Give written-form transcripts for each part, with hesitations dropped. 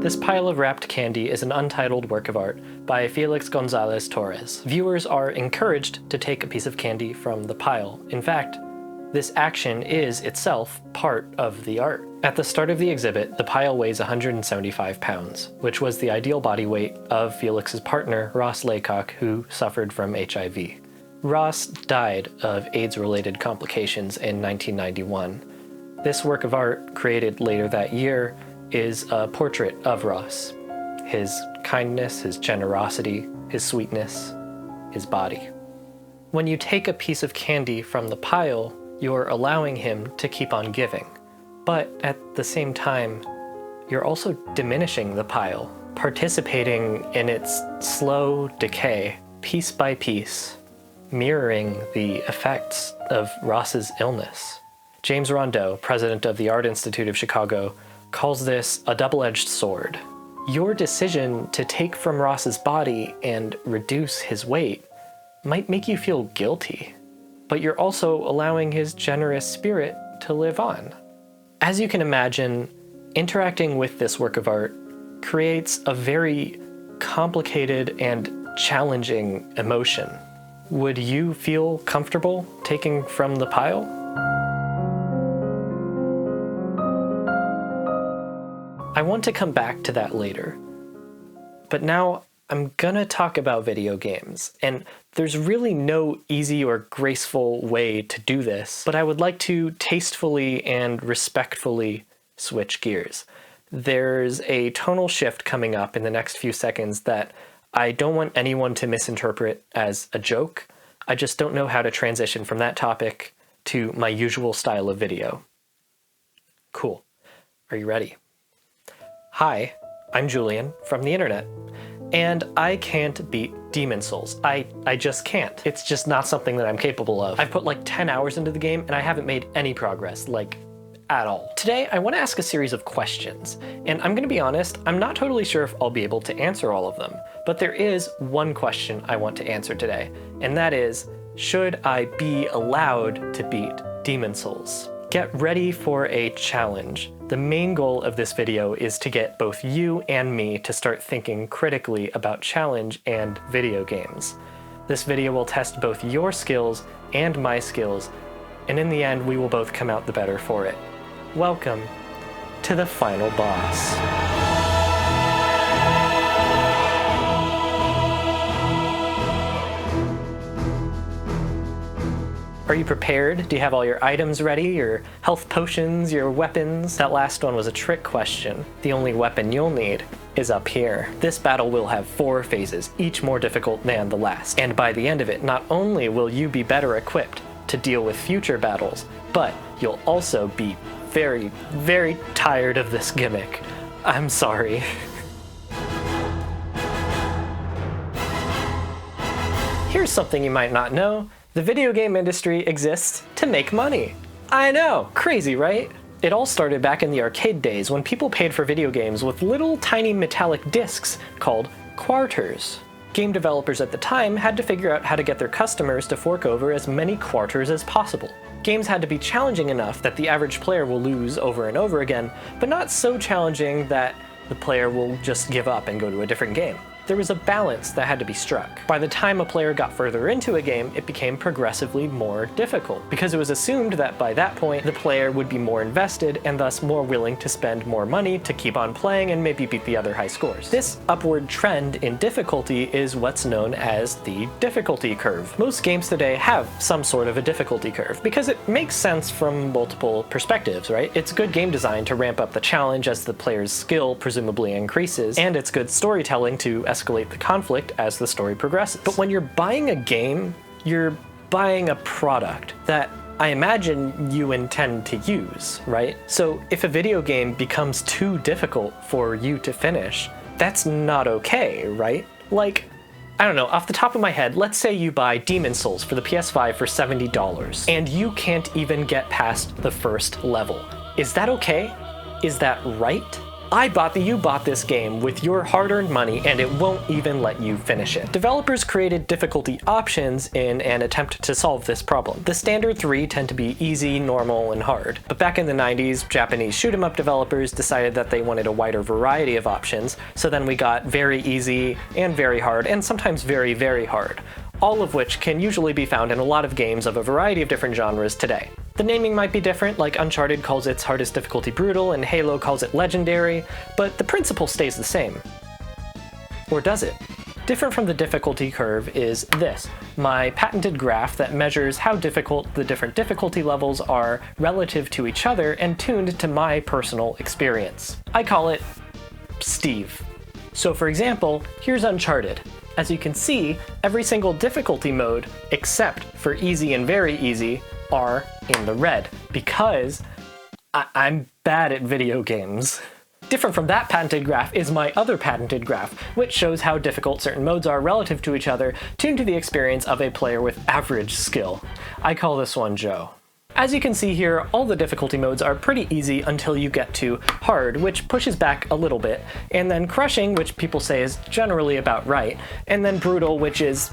This pile of wrapped candy is an untitled work of art by Felix González Torres. Viewers are encouraged to take a piece of candy from the pile. In fact, this action is itself part of the art. At the start of the exhibit, the pile weighs 175 pounds, which was the ideal body weight of Felix's partner, Ross Laycock, who suffered from HIV. Ross died of AIDS-related complications in 1991. This work of art, created later that year, is a portrait of Ross. His kindness, his generosity, his sweetness, his body. When you take a piece of candy from the pile, you're allowing him to keep on giving. But at the same time, you're also diminishing the pile, participating in its slow decay, piece by piece, mirroring the effects of Ross's illness. James Rondeau, president of the Art Institute of Chicago, calls this a double-edged sword. Your decision to take from Ross's body and reduce his weight might make you feel guilty, but you're also allowing his generous spirit to live on. As you can imagine, interacting with this work of art creates a very complicated and challenging emotion. Would you feel comfortable taking from the pile? I want to come back to that later, but now I'm gonna talk about video games, and there's really no easy or graceful way to do this, but I would like to tastefully and respectfully switch gears. There's a tonal shift coming up in the next few seconds that I don't want anyone to misinterpret as a joke. I just don't know how to transition from that topic to my usual style of video. Cool. Are you ready? Hi, I'm Julian from the internet. And I can't beat Demon Souls. I just can't. It's just not something that I'm capable of. I've put like 10 hours into the game and I haven't made any progress, like at all. Today, I want to ask a series of questions, and I'm gonna be honest, I'm not totally sure if I'll be able to answer all of them, but there is one question I want to answer today, and that is, should I be allowed to beat Demon Souls? Get ready for a challenge. The main goal of this video is to get both you and me to start thinking critically about challenge and video games. This video will test both your skills and my skills, and in the end we will both come out the better for it. Welcome to the final boss. Are you prepared? Do you have all your items ready? Your health potions, your weapons? That last one was a trick question. The only weapon you'll need is up here. This battle will have 4 phases, each more difficult than the last. And by the end of it, not only will you be better equipped to deal with future battles, but you'll also be very, very tired of this gimmick. I'm sorry. Here's something you might not know. The video game industry exists to make money. I know, crazy, right? It all started back in the arcade days when people paid for video games with little tiny metallic discs called quarters. Game developers at the time had to figure out how to get their customers to fork over as many quarters as possible. Games had to be challenging enough that the average player will lose over and over again, but not so challenging that the player will just give up and go to a different game. There was a balance that had to be struck. By the time a player got further into a game, it became progressively more difficult, because it was assumed that by that point, the player would be more invested and thus more willing to spend more money to keep on playing and maybe beat the other high scores. This upward trend in difficulty is what's known as the difficulty curve. Most games today have some sort of a difficulty curve, because it makes sense from multiple perspectives, right? It's good game design to ramp up the challenge as the player's skill presumably increases, and it's good storytelling to escalate the conflict as the story progresses. But when you're buying a game, you're buying a product that I imagine you intend to use, right? So if a video game becomes too difficult for you to finish, that's not okay, right? Like, I don't know, off the top of my head, let's say you buy Demon Souls for the PS5 for $70, and you can't even get past the first level. Is that okay? Is that right? You bought this game with your hard-earned money and it won't even let you finish it. Developers created difficulty options in an attempt to solve this problem. The standard 3 tend to be easy, normal, and hard. But back in the 90s, Japanese shoot-'em-up developers decided that they wanted a wider variety of options, so then we got very easy and very hard, and sometimes very, very hard, all of which can usually be found in a lot of games of a variety of different genres today. The naming might be different, like Uncharted calls its hardest difficulty Brutal and Halo calls it Legendary, but the principle stays the same. Or does it? Different from the difficulty curve is this, my patented graph that measures how difficult the different difficulty levels are relative to each other and tuned to my personal experience. I call it Steve. So for example, here's Uncharted. As you can see, every single difficulty mode, except for easy and very easy, are in the red, because I'm bad at video games. Different from that patented graph is my other patented graph, which shows how difficult certain modes are relative to each other, tuned to the experience of a player with average skill. I call this one Joe. As you can see here, all the difficulty modes are pretty easy until you get to hard, which pushes back a little bit, and then crushing, which people say is generally about right, and then brutal, which is,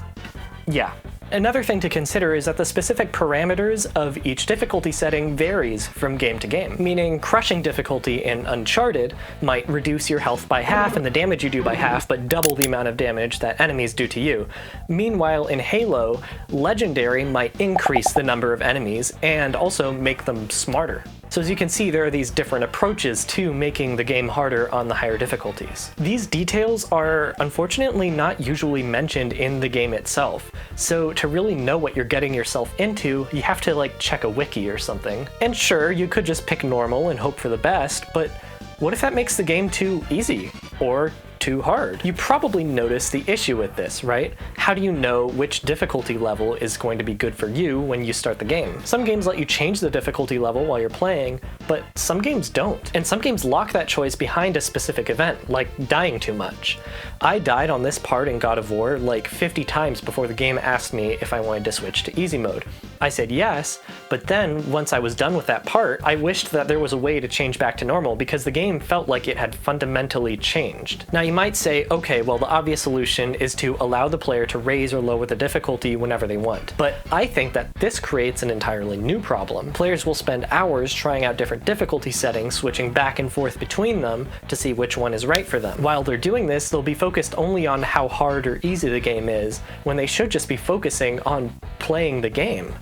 yeah. Another thing to consider is that the specific parameters of each difficulty setting varies from game to game, meaning crushing difficulty in Uncharted might reduce your health by half and the damage you do by half, but double the amount of damage that enemies do to you. Meanwhile, in Halo, Legendary might increase the number of enemies and also make them smarter. So as you can see, there are these different approaches to making the game harder on the higher difficulties. These details are unfortunately not usually mentioned in the game itself, so to really know what you're getting yourself into, you have to check a wiki or something. And sure, you could just pick normal and hope for the best, but what if that makes the game too easy? Or too hard? You probably notice the issue with this, right? How do you know which difficulty level is going to be good for you when you start the game? Some games let you change the difficulty level while you're playing, but some games don't. And some games lock that choice behind a specific event, like dying too much. I died on this part in God of War 50 times before the game asked me if I wanted to switch to easy mode. I said yes, but then once I was done with that part, I wished that there was a way to change back to normal because the game felt like it had fundamentally changed. Now you might say, okay, well the obvious solution is to allow the player to raise or lower the difficulty whenever they want. But I think that this creates an entirely new problem. Players will spend hours trying out different difficulty settings, switching back and forth between them to see which one is right for them. While they're doing this, they'll be focused only on how hard or easy the game is, when they should just be focusing on playing the game.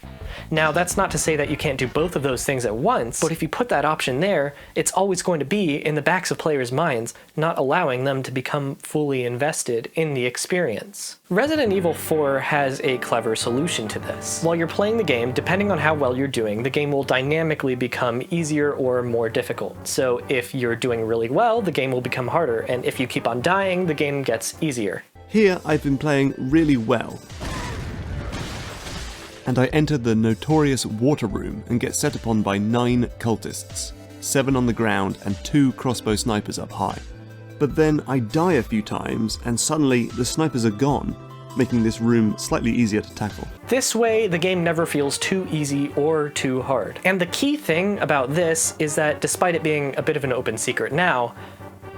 Now, that's not to say that you can't do both of those things at once, but if you put that option there, it's always going to be in the backs of players' minds, not allowing them to become fully invested in the experience. Resident Evil 4 has a clever solution to this. While you're playing the game, depending on how well you're doing, the game will dynamically become easier or more difficult. So if you're doing really well, the game will become harder, and if you keep on dying, the game gets easier. Here, I've been playing really well, and I enter the notorious water room and get set upon by 9 cultists, 7 on the ground and 2 crossbow snipers up high. But then I die a few times and suddenly the snipers are gone, making this room slightly easier to tackle. This way, the game never feels too easy or too hard. And the key thing about this is that despite it being a bit of an open secret now,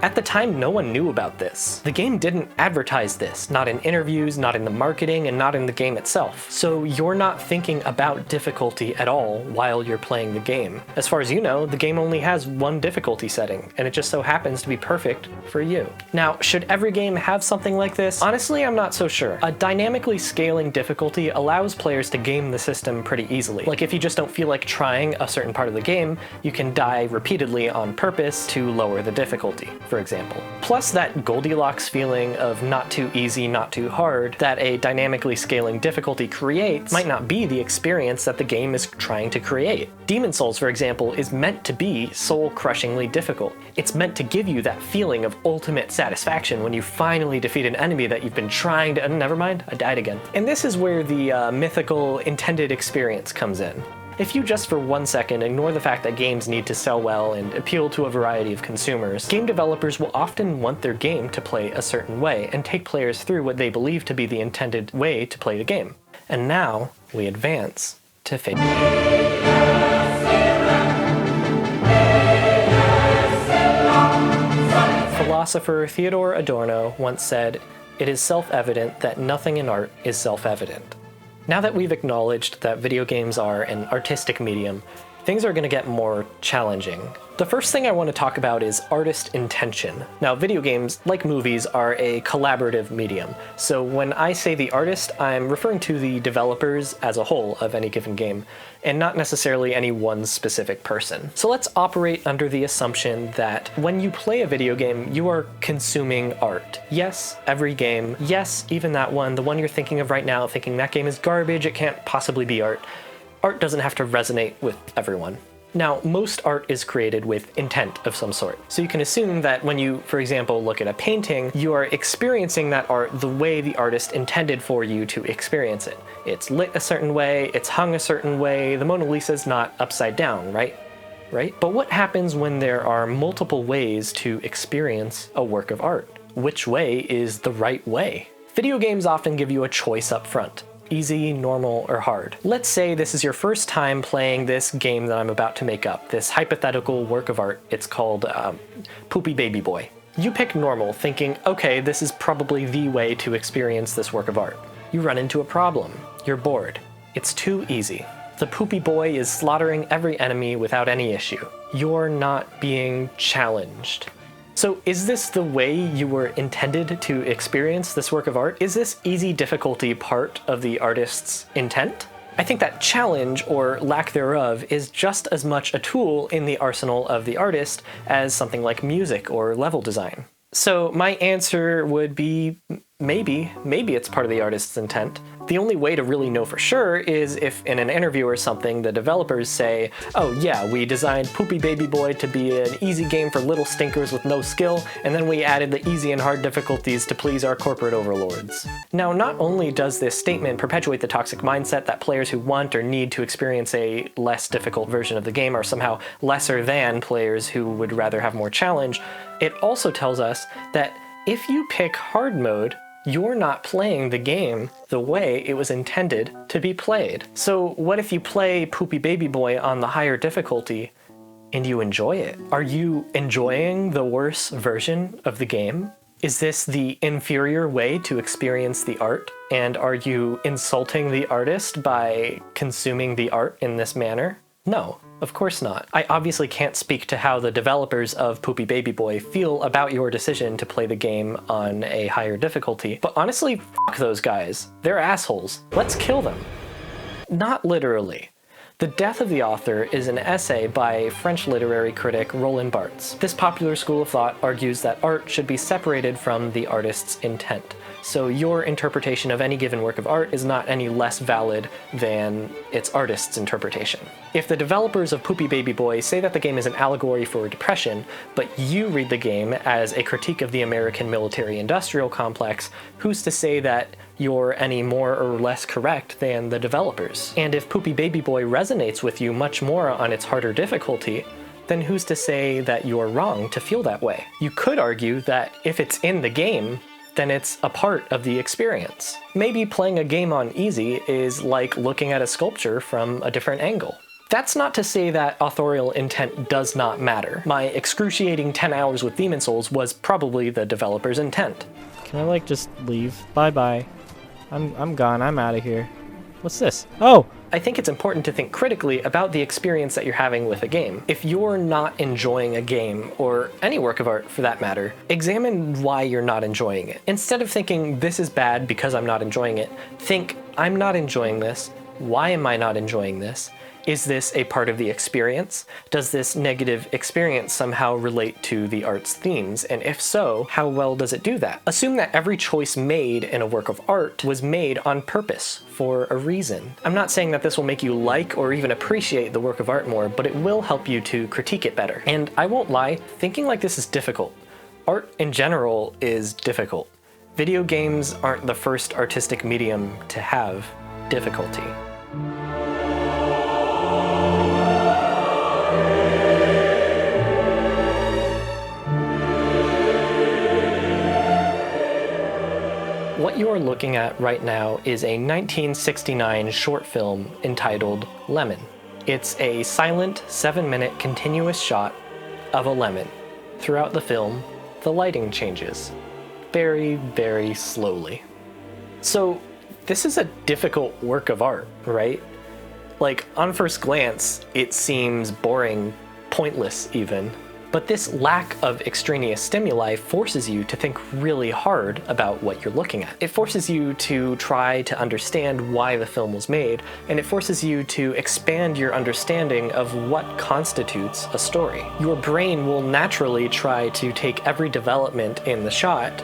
at the time, no one knew about this. The game didn't advertise this, not in interviews, not in the marketing, and not in the game itself. So you're not thinking about difficulty at all while you're playing the game. As far as you know, the game only has one difficulty setting, and it just so happens to be perfect for you. Now, should every game have something like this? Honestly, I'm not so sure. A dynamically scaling difficulty allows players to game the system pretty easily. Like if you just don't feel like trying a certain part of the game, you can die repeatedly on purpose to lower the difficulty, for example. Plus that Goldilocks feeling of not too easy, not too hard that a dynamically scaling difficulty creates might not be the experience that the game is trying to create. Demon's Souls, for example, is meant to be soul-crushingly difficult. It's meant to give you that feeling of ultimate satisfaction when you finally defeat an enemy that you've been trying to— never mind, I died again. And this is where the mythical intended experience comes in. If you just for 1 second ignore the fact that games need to sell well and appeal to a variety of consumers, game developers will often want their game to play a certain way and take players through what they believe to be the intended way to play the game. And now, we advance to Fate. philosopher Theodor Adorno once said, "It is self-evident that nothing in art is self-evident." Now that we've acknowledged that video games are an artistic medium, things are going to get more challenging. The first thing I want to talk about is artist intention. Now, video games, like movies, are a collaborative medium. So when I say the artist, I'm referring to the developers as a whole of any given game, and not necessarily any one specific person. So let's operate under the assumption that when you play a video game, you are consuming art. Yes, every game. Yes, even that one, the one you're thinking of right now, thinking that game is garbage, it can't possibly be art. Art doesn't have to resonate with everyone. Now, most art is created with intent of some sort. So you can assume that when you, for example, look at a painting, you are experiencing that art the way the artist intended for you to experience it. It's lit a certain way, it's hung a certain way, the Mona Lisa's not upside down, right? But what happens when there are multiple ways to experience a work of art? Which way is the right way? Video games often give you a choice up front. Easy, normal, or hard. Let's say this is your first time playing this game that I'm about to make up, this hypothetical work of art. It's called Poopy Baby Boy. You pick normal, thinking, okay, this is probably the way to experience this work of art. You run into a problem. You're bored. It's too easy. The Poopy Boy is slaughtering every enemy without any issue. You're not being challenged. So is this the way you were intended to experience this work of art? Is this easy difficulty part of the artist's intent? I think that challenge, or lack thereof, is just as much a tool in the arsenal of the artist as something like music or level design. So my answer would be maybe it's part of the artist's intent. The only way to really know for sure is if in an interview or something the developers say, oh yeah, we designed Poopy Baby Boy to be an easy game for little stinkers with no skill, and then we added the easy and hard difficulties to please our corporate overlords. Now, not only does this statement perpetuate the toxic mindset that players who want or need to experience a less difficult version of the game are somehow lesser than players who would rather have more challenge, it also tells us that if you pick hard mode, you're not playing the game the way it was intended to be played. So what if you play Poopy Baby Boy on the higher difficulty and you enjoy it? Are you enjoying the worse version of the game? Is this the inferior way to experience the art? And are you insulting the artist by consuming the art in this manner? No, of course not. I obviously can't speak to how the developers of Poopy Baby Boy feel about your decision to play the game on a higher difficulty, but honestly, fuck those guys. They're assholes. Let's kill them. Not literally. The Death of the Author is an essay by French literary critic Roland Barthes. This popular school of thought argues that art should be separated from the artist's intent. So your interpretation of any given work of art is not any less valid than its artist's interpretation. If the developers of Poopy Baby Boy say that the game is an allegory for depression, but you read the game as a critique of the American military-industrial complex, who's to say that you're any more or less correct than the developers? And if Poopy Baby Boy resonates with you much more on its harder difficulty, then who's to say that you're wrong to feel that way? You could argue that if it's in the game, then it's a part of the experience. Maybe playing a game on easy is like looking at a sculpture from a different angle. That's not to say that authorial intent does not matter. My excruciating 10 hours with Demon Souls was probably the developer's intent. Can I just leave? Bye-bye. I'm gone. I'm out of here. What's this? Oh! I think it's important to think critically about the experience that you're having with a game. If you're not enjoying a game, or any work of art for that matter, examine why you're not enjoying it. Instead of thinking, this is bad because I'm not enjoying it, think, I'm not enjoying this. Why am I not enjoying this? Is this a part of the experience? Does this negative experience somehow relate to the art's themes? And if so, how well does it do that? Assume that every choice made in a work of art was made on purpose, for a reason. I'm not saying that this will make you like or even appreciate the work of art more, but it will help you to critique it better. And I won't lie, thinking like this is difficult. Art in general is difficult. Video games aren't the first artistic medium to have difficulty. What you are looking at right now is a 1969 short film entitled Lemon. It's a silent 7-minute continuous shot of a lemon. Throughout the film, the lighting changes. Very, very slowly. So this is a difficult work of art, right? Like, on first glance, it seems boring, pointless even. But this lack of extraneous stimuli forces you to think really hard about what you're looking at. It forces you to try to understand why the film was made, and it forces you to expand your understanding of what constitutes a story. Your brain will naturally try to take every development in the shot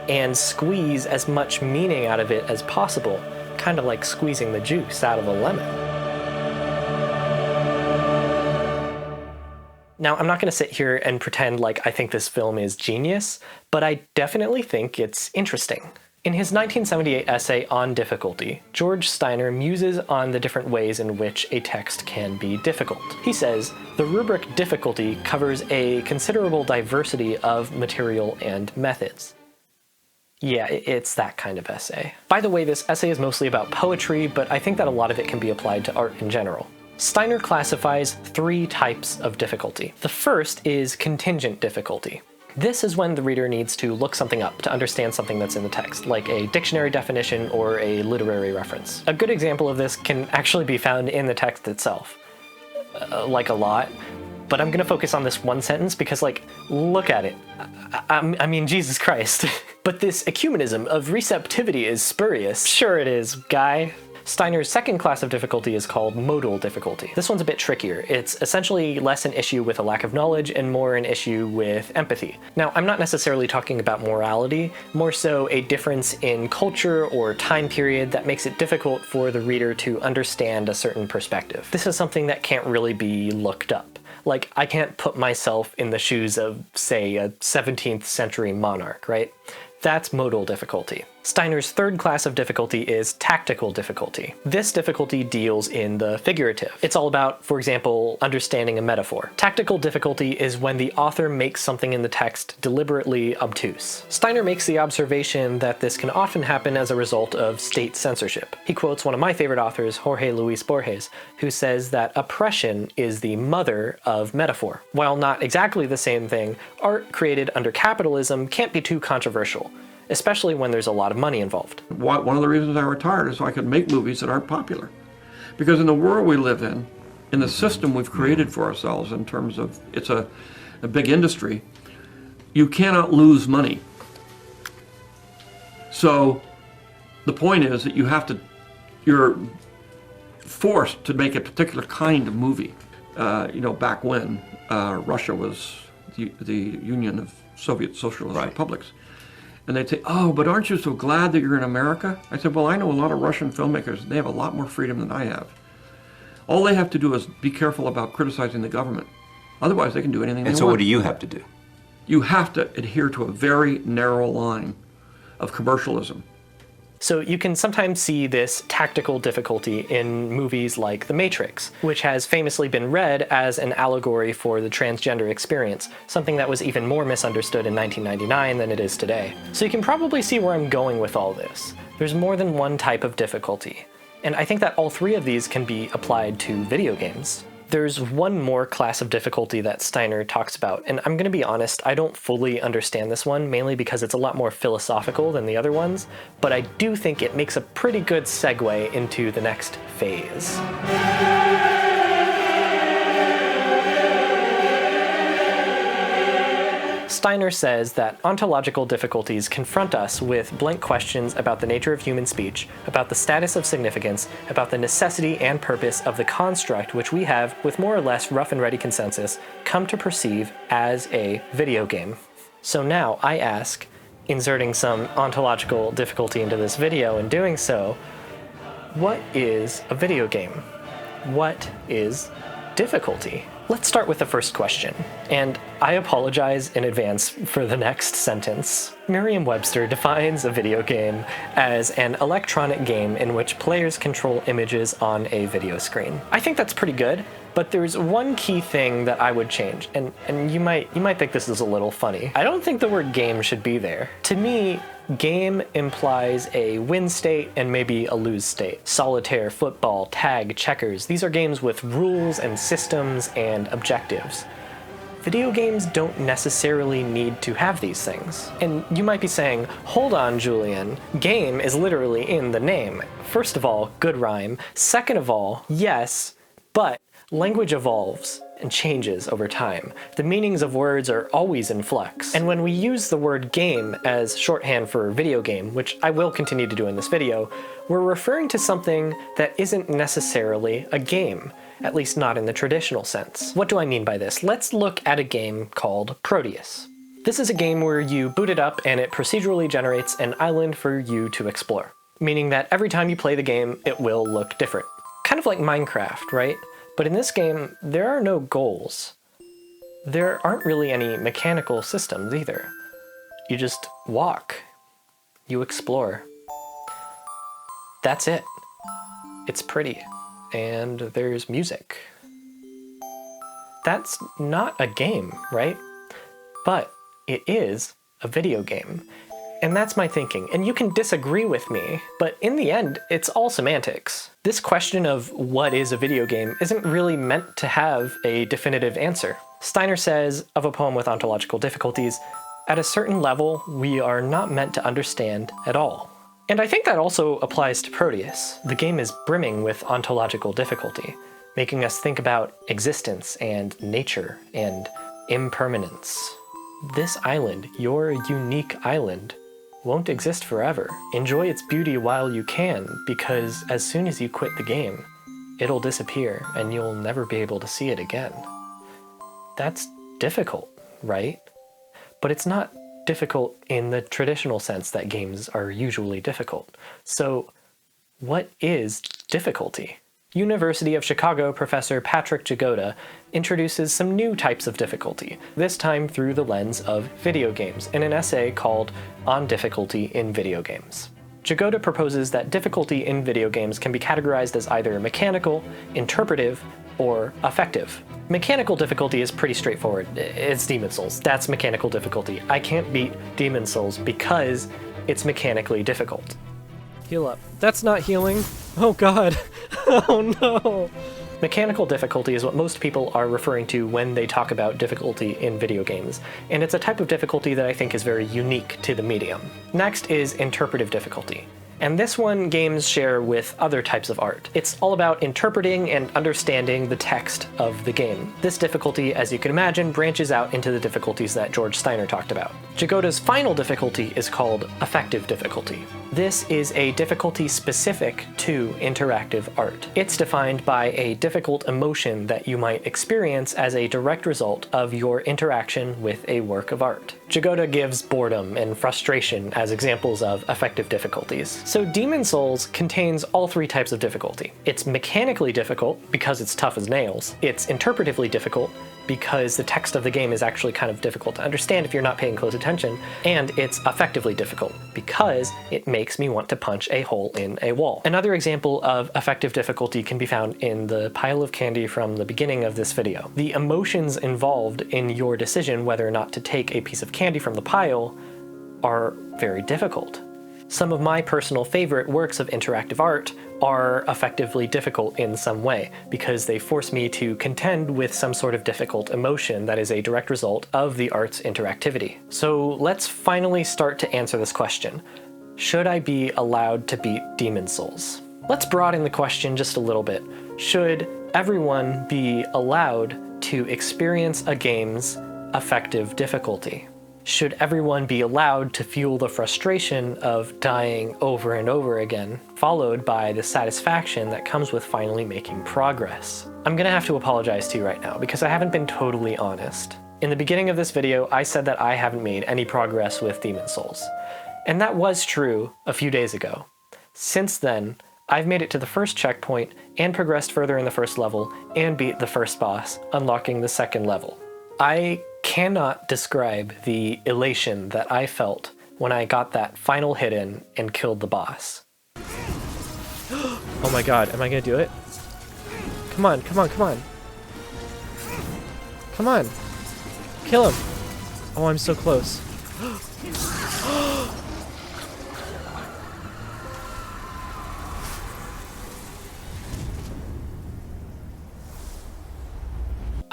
and squeeze as much meaning out of it as possible, kind of like squeezing the juice out of a lemon. Now, I'm not going to sit here and pretend like I think this film is genius, but I definitely think it's interesting. In his 1978 essay on difficulty, George Steiner muses on the different ways in which a text can be difficult. He says, the rubric difficulty covers a considerable diversity of material and methods. Yeah, it's that kind of essay. By the way, this essay is mostly about poetry, but I think that a lot of it can be applied to art in general. Steiner classifies 3 types of difficulty. The first is contingent difficulty. This is when the reader needs to look something up to understand something that's in the text, like a dictionary definition or a literary reference. A good example of this can actually be found in the text itself. Like a lot. But I'm gonna focus on this one sentence because, like, look at it. I mean, Jesus Christ. But this ecumenism of receptivity is spurious. Sure it is, guy. Steiner's second class of difficulty is called modal difficulty. This one's a bit trickier. It's essentially less an issue with a lack of knowledge and more an issue with empathy. Now, I'm not necessarily talking about morality, more so a difference in culture or time period that makes it difficult for the reader to understand a certain perspective. This is something that can't really be looked up. Like, I can't put myself in the shoes of, say, a 17th century monarch, right? That's modal difficulty. Steiner's third class of difficulty is tactical difficulty. This difficulty deals in the figurative. It's all about, for example, understanding a metaphor. Tactical difficulty is when the author makes something in the text deliberately obtuse. Steiner makes the observation that this can often happen as a result of state censorship. He quotes one of my favorite authors, Jorge Luis Borges, who says that oppression is the mother of metaphor. While not exactly the same thing, art created under capitalism can't be too controversial, especially when there's a lot of money involved. One of the reasons I retired is so I could make movies that aren't popular. Because in the world we live in the system we've created for ourselves in terms of, it's a big industry, you cannot lose money. So the point is that you're forced to make a particular kind of movie. Back when Russia was the Union of Soviet Socialist Republics. And they'd say, oh, but aren't you so glad that you're in America? I said, well, I know a lot of Russian filmmakers. They have a lot more freedom than I have. All they have to do is be careful about criticizing the government. Otherwise, they can do anything they want. And so what do you have to do? You have to adhere to a very narrow line of commercialism. So you can sometimes see this tactical difficulty in movies like The Matrix, which has famously been read as an allegory for the transgender experience, something that was even more misunderstood in 1999 than it is today. So you can probably see where I'm going with all this. There's more than one type of difficulty, and I think that all 3 of these can be applied to video games. There's one more class of difficulty that Steiner talks about, and I'm going to be honest, I don't fully understand this one, mainly because it's a lot more philosophical than the other ones, but I do think it makes a pretty good segue into the next phase. Steiner says that ontological difficulties confront us with blank questions about the nature of human speech, about the status of significance, about the necessity and purpose of the construct which we have, with more or less rough and ready consensus, come to perceive as a video game. So now I ask, inserting some ontological difficulty into this video and doing so, what is a video game? What is difficulty? Let's start with the first question, and I apologize in advance for the next sentence. Merriam-Webster defines a video game as an electronic game in which players control images on a video screen. I think that's pretty good, but there's one key thing that I would change, and you might think this is a little funny. I don't think the word game should be there. To me, game implies a win state and maybe a lose state. Solitaire, football, tag, checkers, these are games with rules and systems and objectives. video games don't necessarily need to have these things. And you might be saying, hold on, Julian, game is literally in the name. First of all, good rhyme. Second of all, yes, but language evolves and changes over time. The meanings of words are always in flux. And when we use the word game as shorthand for video game, which I will continue to do in this video, we're referring to something that isn't necessarily a game, at least not in the traditional sense. What do I mean by this? Let's look at a game called Proteus. This is a game where you boot it up and it procedurally generates an island for you to explore, meaning that every time you play the game, it will look different. Kind of like Minecraft, right? But in this game, there are no goals. There aren't really any mechanical systems either. You just walk. You explore. That's it. It's pretty. And there's music. That's not a game, right? But it is a video game. And that's my thinking. And you can disagree with me, but in the end, it's all semantics. This question of what is a video game isn't really meant to have a definitive answer. Steiner says of a poem with ontological difficulties, at a certain level, we are not meant to understand at all. And I think that also applies to Proteus. The game is brimming with ontological difficulty, making us think about existence and nature and impermanence. This island, your unique island, won't exist forever. Enjoy its beauty while you can, because as soon as you quit the game, it'll disappear and you'll never be able to see it again. That's difficult, right? But it's not difficult in the traditional sense that games are usually difficult. So what is difficulty? University of Chicago professor Patrick Jagoda introduces some new types of difficulty, this time through the lens of video games, in an essay called On Difficulty in Video Games. Jagoda proposes that difficulty in video games can be categorized as either mechanical, interpretive, or affective. Mechanical difficulty is pretty straightforward. It's Demon Souls. That's mechanical difficulty. I can't beat Demon Souls because it's mechanically difficult. Heal up. That's not healing. Oh god. Oh no. Mechanical difficulty is what most people are referring to when they talk about difficulty in video games, and it's a type of difficulty that I think is very unique to the medium. Next is interpretive difficulty. And this one games share with other types of art. It's all about interpreting and understanding the text of the game. This difficulty, as you can imagine, branches out into the difficulties that George Steiner talked about. Jagoda's final difficulty is called affective difficulty. This is a difficulty specific to interactive art. It's defined by a difficult emotion that you might experience as a direct result of your interaction with a work of art. Jagoda gives boredom and frustration as examples of affective difficulties. So Demon Souls contains all three types of difficulty. It's mechanically difficult because it's tough as nails. It's interpretively difficult because the text of the game is actually kind of difficult to understand if you're not paying close attention. And it's affectively difficult because it makes me want to punch a hole in a wall. Another example of affective difficulty can be found in the pile of candy from the beginning of this video. The emotions involved in your decision whether or not to take a piece of candy from the pile are very difficult. Some of my personal favorite works of interactive art are effectively difficult in some way because they force me to contend with some sort of difficult emotion that is a direct result of the art's interactivity. So let's finally start to answer this question. Should I be allowed to beat Demon Souls? Let's broaden the question just a little bit. Should everyone be allowed to experience a game's affective difficulty? Should everyone be allowed to feel the frustration of dying over and over again, followed by the satisfaction that comes with finally making progress? I'm gonna have to apologize to you right now because I haven't been totally honest. In the beginning of this video, I said that I haven't made any progress with Demon Souls. And that was true a few days ago. Since then, I've made it to the first checkpoint and progressed further in the first level and beat the first boss, unlocking the second level. I cannot describe the elation that I felt when I got that final hit in and killed the boss. Oh my god, am I gonna do it? Come on, come on, come on. Come on. Kill him. Oh, I'm so close.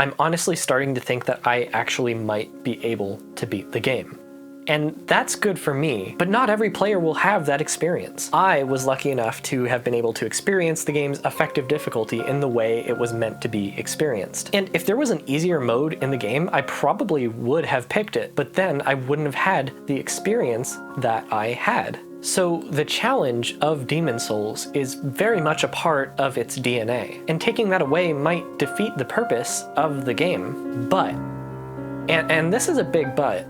I'm honestly starting to think that I actually might be able to beat the game. And that's good for me, but not every player will have that experience. I was lucky enough to have been able to experience the game's effective difficulty in the way it was meant to be experienced. And if there was an easier mode in the game, I probably would have picked it, but then I wouldn't have had the experience that I had. So the challenge of Demon Souls is very much a part of its DNA, and taking that away might defeat the purpose of the game. But, and this is a big but,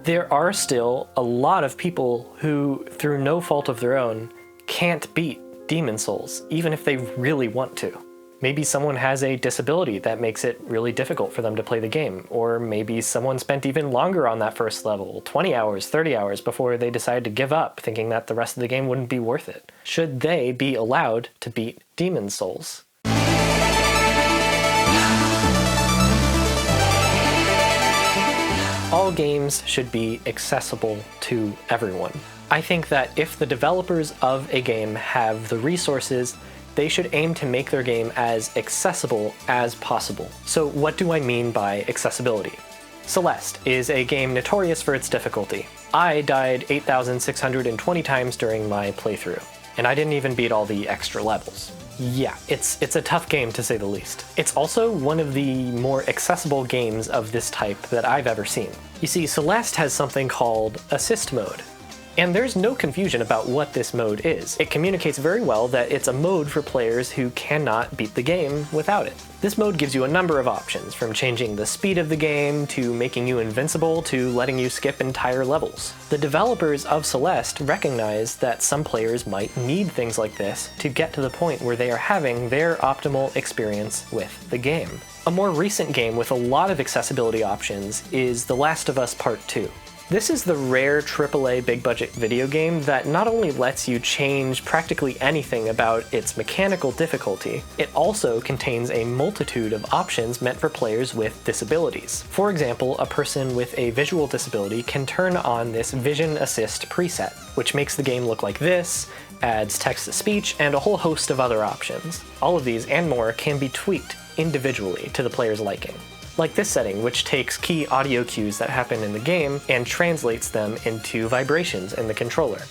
there are still a lot of people who, through no fault of their own, can't beat Demon Souls, even if they really want to. Maybe someone has a disability that makes it really difficult for them to play the game, or maybe someone spent even longer on that first level, 20 hours, 30 hours, before they decided to give up, thinking that the rest of the game wouldn't be worth it. Should they be allowed to beat Demon Souls? All games should be accessible to everyone. I think that if the developers of a game have the resources, they should aim to make their game as accessible as possible. So what do I mean by accessibility? Celeste is a game notorious for its difficulty. I died 8,620 times during my playthrough, and I didn't even beat all the extra levels. Yeah, it's a tough game to say the least. It's also one of the more accessible games of this type that I've ever seen. You see, Celeste has something called Assist Mode, and there's no confusion about what this mode is. It communicates very well that it's a mode for players who cannot beat the game without it. This mode gives you a number of options, from changing the speed of the game, to making you invincible, to letting you skip entire levels. The developers of Celeste recognize that some players might need things like this to get to the point where they are having their optimal experience with the game. A more recent game with a lot of accessibility options is The Last of Us Part 2. This is the rare AAA big budget video game that not only lets you change practically anything about its mechanical difficulty, it also contains a multitude of options meant for players with disabilities. For example, a person with a visual disability can turn on this Vision Assist preset, which makes the game look like this, adds text-to-speech, and a whole host of other options. All of these and more can be tweaked individually to the player's liking. Like this setting, which takes key audio cues that happen in the game and translates them into vibrations in the controller.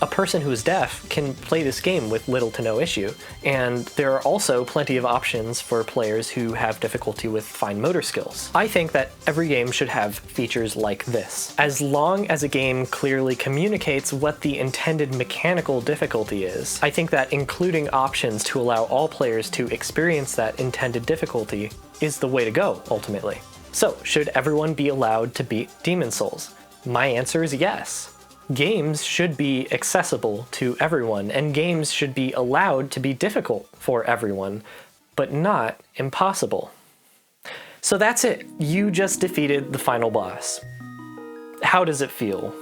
A person who is deaf can play this game with little to no issue, and there are also plenty of options for players who have difficulty with fine motor skills. I think that every game should have features like this. As long as a game clearly communicates what the intended mechanical difficulty is, I think that including options to allow all players to experience that intended difficulty is the way to go, ultimately. So, should everyone be allowed to beat Demon Souls? My answer is yes. Games should be accessible to everyone, and games should be allowed to be difficult for everyone, but not impossible. So that's it. You just defeated the final boss. How does it feel?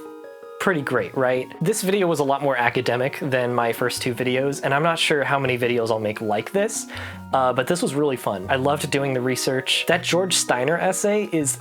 Pretty great, right? This video was a lot more academic than my first two videos, and I'm not sure how many videos I'll make like this, but this was really fun. I loved doing the research. That George Steiner essay is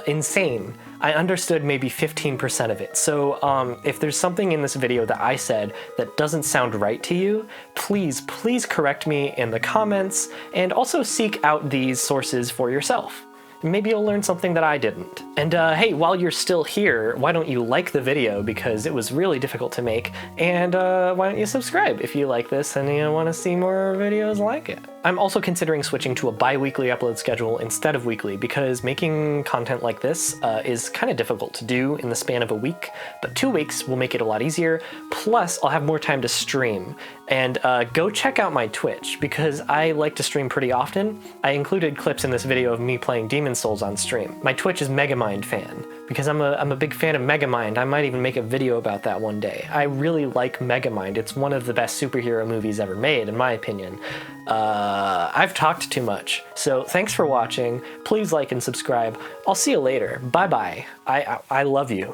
insane. I understood maybe 15% of it, so if there's something in this video that I said that doesn't sound right to you, please correct me in the comments, and also seek out these sources for yourself. Maybe you'll learn something that I didn't. And hey, while you're still here, why don't you like the video, because it was really difficult to make, and why don't you subscribe if you like this and you want to see more videos like it. I'm also considering switching to a bi-weekly upload schedule instead of weekly, because making content like this is kind of difficult to do in the span of a week, but 2 weeks will make it a lot easier, plus I'll have more time to stream. And go check out my Twitch, because I like to stream pretty often. I included clips in this video of me playing Demon Souls on stream. My Twitch is Megamind fan, because I'm a big fan of Megamind. I might even make a video about that one day. I really like Megamind. It's one of the best superhero movies ever made, in my opinion. I've talked too much, so thanks for watching. Please like and subscribe. I'll see you later. Bye-bye. I love you.